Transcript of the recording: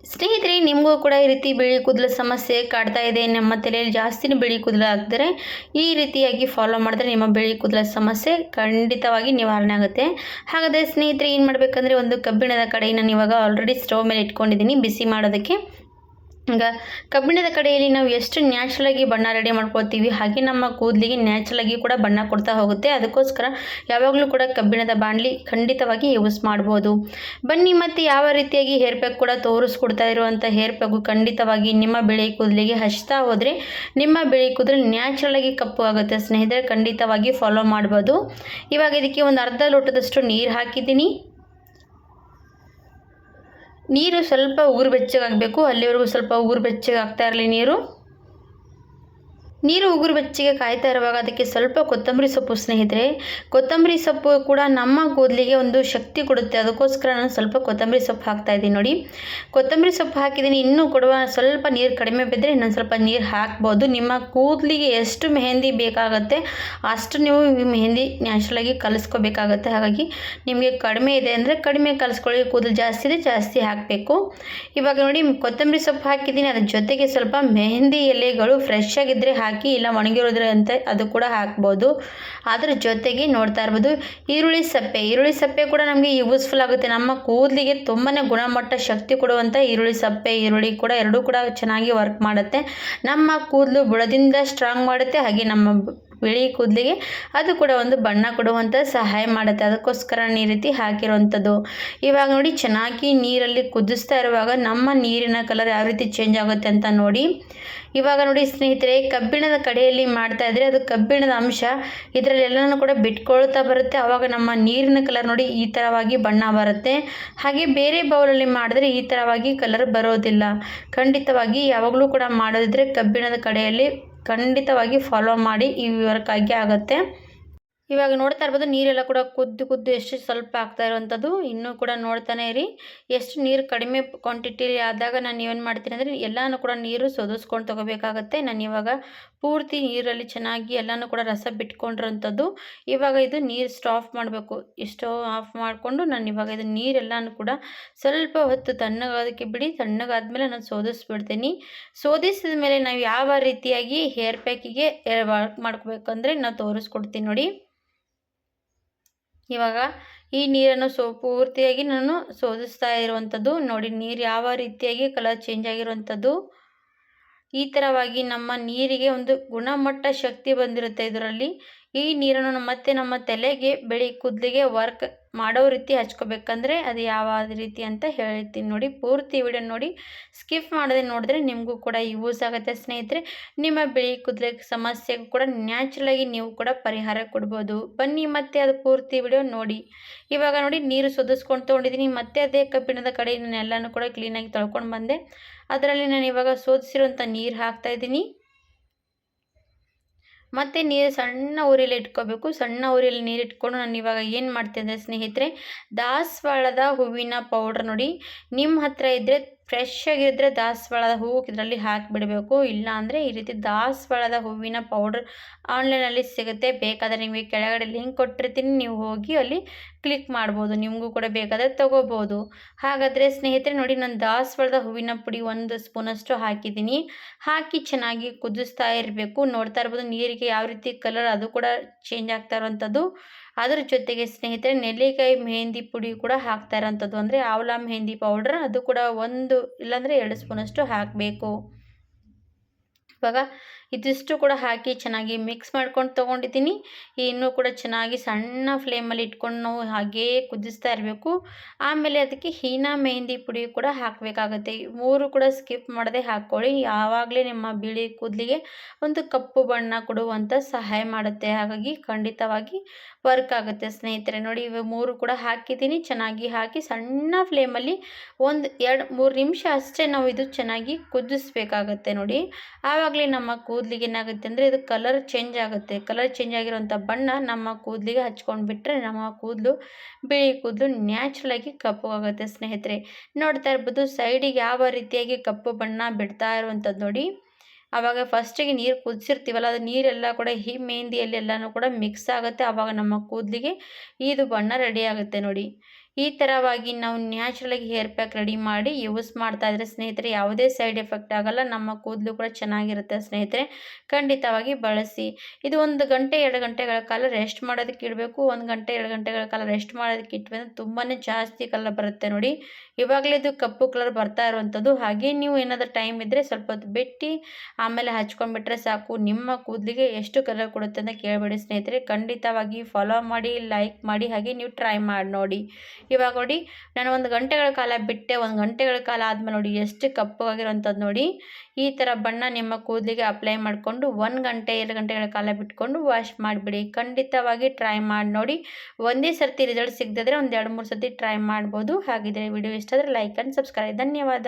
ಸ್ನೇಹಿತರೆ, ನಿಮಗೂ ಕೂಡ ಈ ರೀತಿ ಬಿಳಿ ಕೂದಲ ಸಮಸ್ಯೆ ಕಾಡ್ತಾ ಇದೆ, ನಮ್ಮ ತಲೆಯಲ್ಲಿ ಜಾಸ್ತಿನೇ ಬಿಳಿ ಕೂದಲು ಆಗ್ತಾರೆ, ಈ ರೀತಿಯಾಗಿ ಫಾಲೋ ಮಾಡಿದ್ರೆ ನಿಮ್ಮ ಬಿಳಿ ಕೂದಲ ಸಮಸ್ಯೆ ಖಂಡಿತವಾಗಿ ನಿವಾರಣೆ ಆಗುತ್ತೆ. ಹಾಗಾದರೆ ಸ್ನೇಹಿತರೆ, ಏನು ಮಾಡಬೇಕಂದ್ರೆ, ಒಂದು ಕಬ್ಬಿಣದ ಕಡೆಯನ್ನು ಇವಾಗ ಆಲ್ರೆಡಿ ಸ್ಟವ್ ಮೇಲೆ ಇಟ್ಕೊಂಡಿದ್ದೀನಿ ಬಿಸಿ ಮಾಡೋದಕ್ಕೆ. ಈಗ ಕಬ್ಬಿಣದ ಕಡೆಯಲ್ಲಿ ನಾವು ಎಷ್ಟು ನ್ಯಾಚುರಲಾಗಿ ಬಣ್ಣ ರೆಡಿ ಮಾಡ್ಕೊಳ್ತೀವಿ, ಹಾಗೆ ನಮ್ಮ ಕೂದಲಿಗೆ ನ್ಯಾಚುರಲಾಗಿ ಕೂಡ ಬಣ್ಣ ಕೊಡ್ತಾ ಹೋಗುತ್ತೆ. ಅದಕ್ಕೋಸ್ಕರ ಯಾವಾಗಲೂ ಕೂಡ ಕಬ್ಬಿಣದ ಬಾಣಲಿ ಖಂಡಿತವಾಗಿ ಯೂಸ್ ಮಾಡ್ಬೋದು. ಬನ್ನಿ, ಮತ್ತು ಯಾವ ರೀತಿಯಾಗಿ ಹೇರ್ ಪ್ಯಾಕ್ ಕೂಡ ತೋರಿಸ್ಕೊಡ್ತಾ ಇರುವಂಥ ಹೇರ್ ಪ್ಯಾಕು ಖಂಡಿತವಾಗಿ ನಿಮ್ಮ ಬಿಳಿ ಕೂದಲಿಗೆ ಹಚ್ತಾ ಹೋದರೆ ನಿಮ್ಮ ಬಿಳಿ ಕೂದಲು ನ್ಯಾಚುರಲಾಗಿ ಕಪ್ಪು ಆಗುತ್ತೆ. ಸ್ನೇಹಿತರೆ, ಖಂಡಿತವಾಗಿ ಫಾಲೋ ಮಾಡ್ಬೋದು. ಇವಾಗ ಇದಕ್ಕೆ ಒಂದು ಅರ್ಧ ಲೋಟದಷ್ಟು ನೀರು ಹಾಕಿದ್ದೀನಿ. ನೀರು ಸ್ವಲ್ಪ ಉಗುರು ಬೆಚ್ಚಗಾಗಬೇಕು, ಅಲ್ಲಿವರೆಗೂ ಸ್ವಲ್ಪ ಉಗುರು ಬೆಚ್ಚಗಾಗ್ತಾ ಇರಲಿ ನೀರು ಉಗುರು ಬೆಚ್ಚಗೆ ಕಾಯ್ತಾ ಇರುವಾಗ ಅದಕ್ಕೆ ಸ್ವಲ್ಪ ಕೊತ್ತಂಬರಿ ಸೊಪ್ಪು. ಸ್ನೇಹಿತರೆ, ಕೊತ್ತಂಬರಿ ಸೊಪ್ಪು ಕೂಡ ನಮ್ಮ ಕೂದಲಿಗೆ ಒಂದು ಶಕ್ತಿ ಕೊಡುತ್ತೆ. ಅದಕ್ಕೋಸ್ಕರ ನಾನು ಸ್ವಲ್ಪ ಕೊತ್ತಂಬರಿ ಸೊಪ್ಪು ಹಾಕ್ತಾ ಇದ್ದೀನಿ. ನೋಡಿ, ಕೊತ್ತಂಬರಿ ಸೊಪ್ಪು ಹಾಕಿದ್ದೀನಿ. ಇನ್ನೂ ಕೊಡುವ ಸ್ವಲ್ಪ ನೀರು ಕಡಿಮೆ ಬಿದ್ದರೆ ಇನ್ನೊಂದು ಸ್ವಲ್ಪ ನೀರು ಹಾಕ್ಬೋದು. ನಿಮ್ಮ ಕೂದಲಿಗೆ ಎಷ್ಟು ಮೆಹಂದಿ ಬೇಕಾಗುತ್ತೆ ಅಷ್ಟು ನೀವು ಮೆಹಂದಿ ನ್ಯಾಚುರಲಾಗಿ ಕಲಿಸ್ಕೋಬೇಕಾಗತ್ತೆ. ಹಾಗಾಗಿ ನಿಮಗೆ ಕಡಿಮೆ ಇದೆ ಅಂದರೆ ಕಡಿಮೆ ಕಲಿಸ್ಕೊಳ್ಳಿ, ಕೂದಲು ಜಾಸ್ತಿ ಇದೆ ಜಾಸ್ತಿ ಹಾಕಬೇಕು. ಇವಾಗ ನೋಡಿ, ಕೊತ್ತಂಬರಿ ಸೊಪ್ಪು ಹಾಕಿದ್ದೀನಿ. ಅದ್ರ ಜೊತೆಗೆ ಸ್ವಲ್ಪ ಮೆಹಂದಿ ಎಲೆಗಳು ಫ್ರೆಶ್ ಆಗಿದ್ದರೆ ಹಾಕಿ, ಇಲ್ಲ ಒಣಗಿರೋದ್ರಂತೆ ಅದು ಕೂಡ ಹಾಕ್ಬೋದು. ಅದ್ರ ಜೊತೆಗೆ ನೋಡ್ತಾ ಇರ್ಬೋದು ಈರುಳ್ಳಿ ಸಪ್ಪೆ ಕೂಡ ನಮಗೆ ಯೂಸ್ಫುಲ್ ಆಗುತ್ತೆ. ನಮ್ಮ ಕೂದಲಿಗೆ ತುಂಬಾ ಗುಣಮಟ್ಟ ಶಕ್ತಿ ಕೊಡುವಂಥ ಈರುಳ್ಳಿ ಕೂಡ ಎರಡೂ ಕೂಡ ಚೆನ್ನಾಗಿ ವರ್ಕ್ ಮಾಡುತ್ತೆ. ನಮ್ಮ ಕೂದಲು ಬುಡದಿಂದ ಸ್ಟ್ರಾಂಗ್ ಮಾಡುತ್ತೆ, ಹಾಗೆ ನಮ್ಮ ಬಿಳಿ ಕೂದಲಿಗೆ ಅದು ಕೂಡ ಒಂದು ಬಣ್ಣ ಕೊಡುವಂಥ ಸಹಾಯ ಮಾಡುತ್ತೆ. ಅದಕ್ಕೋಸ್ಕರ ಈ ರೀತಿ ಹಾಕಿರುವಂಥದ್ದು. ಇವಾಗ ನೋಡಿ, ಚೆನ್ನಾಗಿ ನೀರಲ್ಲಿ ಕುದಿಸ್ತಾ ಇರುವಾಗ ನಮ್ಮ ನೀರಿನ ಕಲರ್ ಯಾವ ರೀತಿ ಚೇಂಜ್ ಆಗುತ್ತೆ ಅಂತ ನೋಡಿ. ಇವಾಗ ನೋಡಿ ಸ್ನೇಹಿತರೆ, ಕಬ್ಬಿಣದ ಕಡೆಯಲ್ಲಿ ಮಾಡ್ತಾ ಇದ್ರೆ ಅದು ಕಬ್ಬಿಣದ ಅಂಶ ಇದರಲ್ಲಿ ಎಲ್ಲನೂ ಕೂಡ ಬಿಟ್ಕೊಳ್ತಾ ಬರುತ್ತೆ. ಆವಾಗ ನಮ್ಮ ನೀರಿನ ಕಲರ್ ನೋಡಿ ಈ ಥರವಾಗಿ ಬಣ್ಣ ಬರುತ್ತೆ. ಹಾಗೆ ಬೇರೆ ಬೌಲಲ್ಲಿ ಮಾಡಿದ್ರೆ ಈ ಥರವಾಗಿ ಕಲರ್ ಬರೋದಿಲ್ಲ. ಖಂಡಿತವಾಗಿ ಯಾವಾಗಲೂ ಕೂಡ ಮಾಡೋದಿದ್ರೆ ಕಬ್ಬಿಣದ ಕಡೆಯಲ್ಲಿ ಖಂಡಿತವಾಗಿ ಫಾಲೋ ಮಾಡಿ, ಈ ವರ್ಕ್ ಆಗಿ ಆಗುತ್ತೆ. ಇವಾಗ ನೋಡ್ತಾ ಇರ್ಬೋದು ನೀರೆಲ್ಲ ಕೂಡ ಕುದ್ದು ಎಷ್ಟು ಸ್ವಲ್ಪ ಆಗ್ತಾ ಇರುವಂಥದ್ದು. ಇನ್ನೂ ಕೂಡ ನೋಡ್ತಾನೆ ಇರಿ. ಎಷ್ಟು ನೀರು ಕಡಿಮೆ ಕ್ವಾಂಟಿಟಿಲಿ ಆದಾಗ ನಾನು ಏನು ಮಾಡ್ತೀನಿ ಅಂದರೆ ಎಲ್ಲನೂ ಕೂಡ ನೀರು ಸೋದಿಸ್ಕೊಂಡು ತೊಗೋಬೇಕಾಗತ್ತೆ. ನಾನು ಇವಾಗ ಪೂರ್ತಿ ನೀರಲ್ಲಿ ಚೆನ್ನಾಗಿ ಎಲ್ಲನೂ ಕೂಡ ರಸ ಬಿಟ್ಕೊಂಡಿರೋಂಥದ್ದು. ಇವಾಗ ಇದು ನೀರು ಸ್ಟಾಪ್ ಮಾಡಬೇಕು. ಸ್ಟವ್ ಆಫ್ ಮಾಡಿಕೊಂಡು ನಾನು ಇವಾಗ ಇದು ನೀರೆಲ್ಲನೂ ಕೂಡ ಸ್ವಲ್ಪ ಹೊತ್ತು ತಣ್ಣಗಾದಕ್ಕೆ ಬಿಡಿ. ತಣ್ಣಗಾದ್ಮೇಲೆ ನಾನು ಸೋದಿಸ್ಬಿಡ್ತೀನಿ. ಸೋದಿಸಿದ ಮೇಲೆ ನಾವು ಯಾವ ರೀತಿಯಾಗಿ ಹೇರ್ ಪ್ಯಾಕಿಗೆ ವರ್ಕ್ ಮಾಡ್ಕೋಬೇಕಂದ್ರೆ ನಾವು ತೋರಿಸ್ಕೊಡ್ತೀನಿ ನೋಡಿ. ಇವಾಗ ಈ ನೀರನ್ನು ಪೂರ್ತಿಯಾಗಿ ನಾನು ಸೋದಿಸ್ತಾ ಇರುವಂಥದ್ದು ನೋಡಿ. ನೀರು ಯಾವ ರೀತಿಯಾಗಿ ಕಲರ್ ಚೇಂಜ್ ಆಗಿರುವಂಥದ್ದು. ಈ ಥರವಾಗಿ ನಮ್ಮ ನೀರಿಗೆ ಒಂದು ಗುಣಮಟ್ಟ ಶಕ್ತಿ ಬಂದಿರುತ್ತೆ ಇದರಲ್ಲಿ. ಈ ನೀರನ್ನು ಮತ್ತೆ ನಮ್ಮ ತಲೆಗೆ ಬಿಳಿ ಕೂದಲಿಗೆ ವರ್ಕ್ ಮಾಡೋ ರೀತಿ ಹಚ್ಕೋಬೇಕಂದ್ರೆ ಅದು ಯಾವ ರೀತಿ ಅಂತ ಹೇಳ್ತೀನಿ ನೋಡಿ. ಪೂರ್ತಿ ವಿಡಿಯೋ ನೋಡಿ, ಸ್ಕಿಪ್ ಮಾಡದೆ ನೋಡಿದ್ರೆ ನಿಮಗೂ ಕೂಡ ಯೂಸ್ ಆಗುತ್ತೆ ಸ್ನೇಹಿತರೆ. ನಿಮ್ಮ ಬಿಳಿ ಕೂದಲ ಸಮಸ್ಯೆಗೂ ಕೂಡ ನ್ಯಾಚುರಲಾಗಿ ನೀವು ಕೂಡ ಪರಿಹಾರ ಕೊಡ್ಬೋದು. ಬನ್ನಿ ಮತ್ತೆ ಅದು ಪೂರ್ತಿ ವಿಡಿಯೋ ನೋಡಿ. ಇವಾಗ ನೋಡಿ, ನೀರು ಸೋದಿಸ್ಕೊಂಡು ತೊಗೊಂಡಿದ್ದೀನಿ. ಮತ್ತೆ ಅದೇ ಕಬ್ಬಿಣದ ಕಡೆ ನಾನು ಎಲ್ಲನೂ ಕೂಡ ಕ್ಲೀನಾಗಿ ತೊಳ್ಕೊಂಡು ಬಂದೆ. ಅದರಲ್ಲಿ ನಾನು ಇವಾಗ ಸೋದಿಸಿರುವಂಥ ನೀರು ಹಾಕ್ತಾಯಿದ್ದೀನಿ. ಮತ್ತು ನೀರು ಸಣ್ಣ ಉರಿಯಲ್ಲಿ ಇಟ್ಕೋಬೇಕು. ಸಣ್ಣ ಉರಿಯಲ್ಲಿ ನೀರು ಇಟ್ಕೊಂಡು ನಾನು ಇವಾಗ ಏನು ಮಾಡ್ತೀನಿ ಅಂದರೆ ಸ್ನೇಹಿತರೆ, ದಾಸವಾಳದ ಹೂವಿನ ಪೌಡ್ರ್ ನೋಡಿ, ನಿಮ್ಮ ಹತ್ರ ಇದ್ದರೆ ಫ್ರೆಶ್ ಆಗಿದ್ದರೆ ದಾಸವಾಳದ ಹೂವು ಇದರಲ್ಲಿ ಹಾಕಿಬಿಡಬೇಕು. ಇಲ್ಲ ಅಂದರೆ ಈ ರೀತಿ ದಾಸವಾಳದ ಹೂವಿನ ಪೌಡ್ರ್ ಆನ್ಲೈನಲ್ಲಿ ಸಿಗುತ್ತೆ. ಬೇಕಾದರೆ ನಿಮಗೆ ಕೆಳಗಡೆ ಲಿಂಕ್ ಕೊಟ್ಟಿರ್ತೀನಿ, ನೀವು ಹೋಗಿ ಅಲ್ಲಿ ಕ್ಲಿಕ್ ಮಾಡ್ಬೋದು. ನಿಮಗೂ ಕೂಡ ಬೇಕಾದರೆ ತೊಗೋಬೋದು. ಹಾಗಾದರೆ ಸ್ನೇಹಿತರೆ ನೋಡಿ, ನಾನು ದಾಸವಾಳದ ಹೂವಿನ ಪುಡಿ 1 ಸ್ಪೂನಷ್ಟು ಹಾಕಿದ್ದೀನಿ. ಹಾಕಿ ಚೆನ್ನಾಗಿ ಕುದಿಸ್ತಾ ಇರಬೇಕು. ನೋಡ್ತಾ ಇರ್ಬೋದು ನೀರಿಗೆ ಯಾವ ರೀತಿ ಕಲರ್ ಅದು ಕೂಡ ಚೇಂಜ್ ಆಗ್ತಾ ಇರೋವಂಥದ್ದು. ಅದರ ಜೊತೆಗೆ ಸ್ನೇಹಿತರೆ, ನೆಲ್ಲಿಕಾಯಿ ಮೆಹಂದಿ ಪುಡಿ ಕೂಡ ಹಾಕ್ತಾ ಇರೋಂಥದ್ದು, ಅಂದರೆ ಆವಲ ಮೆಹಂದಿ ಪೌಡ್ರ್, ಅದು ಕೂಡ 1 ಇಲ್ಲಾಂದರೆ 2 ಸ್ಪೂನಷ್ಟು ಹಾಕಬೇಕು. ಇವಾಗ ಇದಿಷ್ಟು ಕೂಡ ಹಾಕಿ ಚೆನ್ನಾಗಿ ಮಿಕ್ಸ್ ಮಾಡ್ಕೊಂಡು ತೊಗೊಂಡಿದ್ದೀನಿ. ಇನ್ನೂ ಕೂಡ ಚೆನ್ನಾಗಿ ಸಣ್ಣ ಫ್ಲೇಮಲ್ಲಿ ಇಟ್ಕೊಂಡು ನಾವು ಹಾಗೇ ಕುದಿಸ್ತಾ ಇರಬೇಕು. ಆಮೇಲೆ ಅದಕ್ಕೆ ಹೀನಾ ಮೆಹಂದಿ ಪುಡಿ ಕೂಡ ಹಾಕಬೇಕಾಗತ್ತೆ. 3 ಕೂಡ ಸ್ಕಿಪ್ ಮಾಡದೆ ಹಾಕ್ಕೊಳ್ಳಿ. ಆವಾಗಲೇ ನಿಮ್ಮ ಬಿಳಿ ಕೂದಲಿಗೆ ಒಂದು ಕಪ್ಪು ಬಣ್ಣ ಕೊಡುವಂಥ ಸಹಾಯ ಮಾಡುತ್ತೆ. ಹಾಗಾಗಿ ಖಂಡಿತವಾಗಿ ವರ್ಕ್ ಆಗುತ್ತೆ ಸ್ನೇಹಿತರೆ. ನೋಡಿ, ಇವು 3 ಕೂಡ ಹಾಕಿದ್ದೀನಿ. ಚೆನ್ನಾಗಿ ಹಾಕಿ ಸಣ್ಣ ಫ್ಲೇಮಲ್ಲಿ 1-2-3 ನಿಮಿಷ ಅಷ್ಟೇ ನಾವು ಇದು ಚೆನ್ನಾಗಿ ಕುದಿಸ್ಬೇಕಾಗತ್ತೆ ನೋಡಿ. ಆವಾಗಲೇ ನಮ್ಮ ಕೂದಲಿಗೆ ಏನಾಗುತ್ತೆ ಅಂದರೆ ಇದು ಕಲರ್ ಚೇಂಜ್ ಆಗುತ್ತೆ. ಕಲರ್ ಚೇಂಜ್ ಆಗಿರುವಂಥ ಬಣ್ಣ ನಮ್ಮ ಕೂದಲಿಗೆ ಹಚ್ಕೊಂಡು ಬಿಟ್ಟರೆ ನಮ್ಮ ಕೂದಲು ಬಿಳಿ ಕೂದಲು ನ್ಯಾಚುರಲಾಗಿ ಕಪ್ಪು ಆಗುತ್ತೆ ಸ್ನೇಹಿತರೆ. ನೋಡ್ತಾ ಇರ್ಬೋದು ಸೈಡಿಗೆ ಯಾವ ರೀತಿಯಾಗಿ ಕಪ್ಪು ಬಣ್ಣ ಬಿಡ್ತಾ ಇರುವಂಥದ್ದು ನೋಡಿ. ಆವಾಗ ಫಸ್ಟಿಗೆ ನೀರು ಕುದಿಸಿರ್ತೀವಲ್ಲ, ಅದು ನೀರೆಲ್ಲ ಕೂಡ ಈ ಮೆಹಂದಿಯಲ್ಲಿ ಎಲ್ಲನೂ ಕೂಡ ಮಿಕ್ಸ್ ಆಗುತ್ತೆ. ಆವಾಗ ನಮ್ಮ ಕೂದಲಿಗೆ ಇದು ಬಣ್ಣ ರೆಡಿ ಆಗುತ್ತೆ ನೋಡಿ. ಈ ಥರವಾಗಿ ನಾವು ನ್ಯಾಚುರಲಾಗಿ ಹೇರ್ ಪ್ಯಾಕ್ ರೆಡಿ ಮಾಡಿ ಯೂಸ್ ಮಾಡ್ತಾ ಇದ್ರೆ ಸ್ನೇಹಿತರೆ ಯಾವುದೇ ಸೈಡ್ ಎಫೆಕ್ಟ್ ಆಗಲ್ಲ. ನಮ್ಮ ಕೂದಲು ಕೂಡ ಚೆನ್ನಾಗಿರುತ್ತೆ ಸ್ನೇಹಿತರೆ. ಖಂಡಿತವಾಗಿ ಬಳಸಿ. ಇದು 1 ಗಂಟೆ 2 ಗಂಟೆಗಳ ಕಾಲ ರೆಸ್ಟ್ ಮಾಡೋದಕ್ಕೆ ಇಡಬೇಕು. 1 ಗಂಟೆ 2 ಗಂಟೆಗಳ ಕಾಲ ರೆಸ್ಟ್ ಮಾಡೋದಕ್ಕೆ ಇಟ್ವಿ ಅಂದರೆ ತುಂಬಾ ಜಾಸ್ತಿ ಕಲರ್ ಬರುತ್ತೆ ನೋಡಿ. ಇವಾಗಲೇ ಇದು ಕಪ್ಪು ಕಲರ್ ಬರ್ತಾ ಇರುವಂಥದ್ದು. ಹಾಗೆ ನೀವು ಏನಾದರೂ ಟೈಮ್ ಇದ್ದರೆ ಸ್ವಲ್ಪ ಹೊತ್ತು ಬಿಟ್ಟು ಆಮೇಲೆ ಹಚ್ಕೊಂಡ್ಬಿಟ್ರೆ ಸಾಕು. ನಿಮ್ಮ ಕೂದಲಿಗೆ ಎಷ್ಟು ಕಲರ್ ಕೊಡುತ್ತೆ ಅಂತ ಕೇಳಬೇಡಿ ಸ್ನೇಹಿತರೆ. ಖಂಡಿತವಾಗಿ ಫಾಲೋ ಮಾಡಿ, ಲೈಕ್ ಮಾಡಿ, ಹಾಗೆ ನೀವು ಟ್ರೈ ಮಾಡಿ ನೋಡಿ. ಇವಾಗ ನೋಡಿ ನಾನು 1 ಗಂಟೆಗಳ ಕಾಲ ಬಿಟ್ಟೆ. 1 ಗಂಟೆಗಳ ಕಾಲ ಆದಮೇಲೆ ನೋಡಿ ಎಷ್ಟು ಕಪ್ಪಗಾಗಿರೋಂಥದ್ದು ನೋಡಿ. ಈ ಥರ ಬಣ್ಣ ನಿಮ್ಮ ಕೂದಲಿಗೆ ಅಪ್ಲೈ ಮಾಡಿಕೊಂಡು 1 ಗಂಟೆ 2 ಗಂಟೆಗಳ ಕಾಲ ಬಿಟ್ಕೊಂಡು ವಾಶ್ ಮಾಡಿಬಿಡಿ. ಖಂಡಿತವಾಗಿ ಟ್ರೈ ಮಾಡಿ ನೋಡಿ. ಒಂದೇ ಸರ್ತಿ ರಿಸಲ್ಟ್ ಸಿಗದಿದ್ರೆ ಒಂದು 2-3 ಸರ್ತಿ ಟ್ರೈ ಮಾಡ್ಬೋದು. ಹಾಗಿದ್ರೆ ವಿಡಿಯೋ ಇಷ್ಟ ಆದರೆ ಲೈಕ್ ಆ್ಯಂಡ್ ಸಬ್ಸ್ಕ್ರೈಬ್. ಧನ್ಯವಾದ.